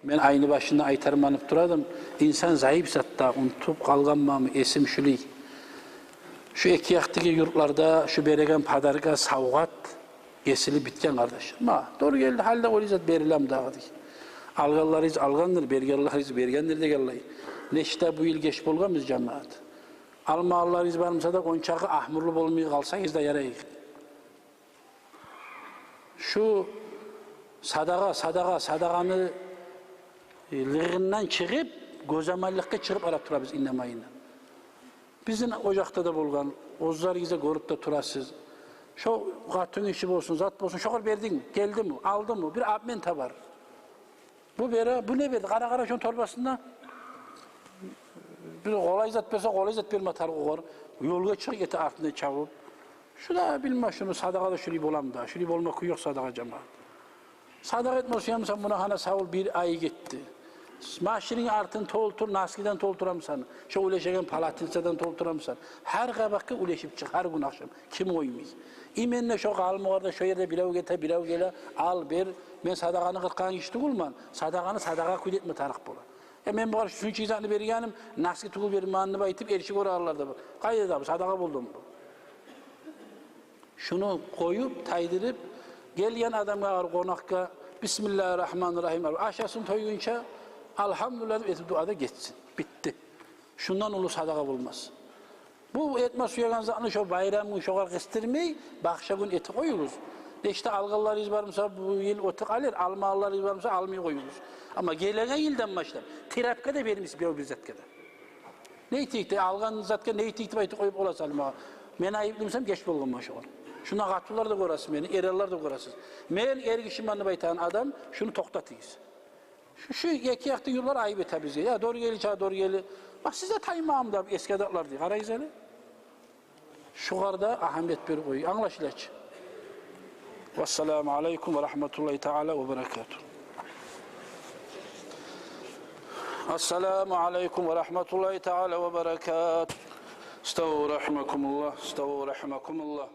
Ben aynı başında aytarmanıp duradım. İnsan zayıf zatta, unutup kalganmamı, esim şüli. Şu iki yaktaki yurtlarda, şu beregen padarga savgat, esili bitken kardeşim. Doğru geldi, halde olacak berilem dağıdı. Algallarız algandır, bergerlarız bergendir de gallay. Neşte bu yıl geç bolgamız cemaat. Almağlarız varmasa da konçakı ahmurlu bolmaya kalsanız da yarayık. Şu sadakanı lığından çıkıp, gözemallıkka çıkıp arap turabız innemayına. Bizim ocakta da bolgan, ozlarınıza görüp de turasız. Şu katın işi olsun, zat olsun, şokar verdin mi? Geldi mi? Aldı mı? Bir abmen tabar. Bu ne verdi? Kara şunun torbasında. Bir kolay zat verse kolay zat verme tarık oğar. Yolga çık eti altında çavup. Şu da bilme şunu sadakada şurayı bolam da. Şurayı bolmak yok sadaka cemaat. Sadaka etmiyorsun yamsan buna hana savul bir ay gitti. Maşirin artın toltur, naskiden tolturamsan. Şu uleşegen palatinsadan tolturamsan. Her kabakı uleşip çık, her gün akşam. Kim oymuyor? İmenle şu kalma orada, şu yerde bilav gele, al bir. Ben sadakanı kırkan işte bulman. Sadakanı sadaka kudetme tarık bola. Ben bu kadar şunu çizanı berigenim, naski tukul bir manını bayıtıp erişik oralarda bu. Kaydet abi, sadaka buldum bu. Şunu koyup, taydırıp, gelen adamlar konakka, Bismillahirrahmanirrahim. Aşağısını toyunca, Alhamdülillah etip duada geçsin. Bitti. Şundan ulu sadaka bulmaz. Bu etme suyagan zatını şu bayramın şoğar kıstirmeyi, bakşa gün eti koyuruz. İşte algılar iz varmasa bu yıl otuk alır, almalar iz varmasa almayı koyuruz. Ama gelene yıldan başlar. Tirapka da verimiz bir zatkada. Ne itikti? Algan zatka ne itikti baytı koyup olası almağa. Men ayıplimsem geç bolgan maşoğar. Şuna katılar da görasın beni, ererler de görasın. Men ergişimanlı baytan adam şunu toktatıyız. Şu iki yaktı yıllar ayıp ete bize. Ya doğru geli, doğru geli. Bak size taymağım da eski adaklar diye. Arayız hele. Şu kadar ahamet bir koyu. Anlaşılacak. Vesselamu aleyküm ve rahmetullahi teala ve berekatuhu. Esselamu aleyküm ve rahmetullahi teala ve berekatuhu. Estağfurullah, rahmekumullah. Estağfurullah, rahmekumullah.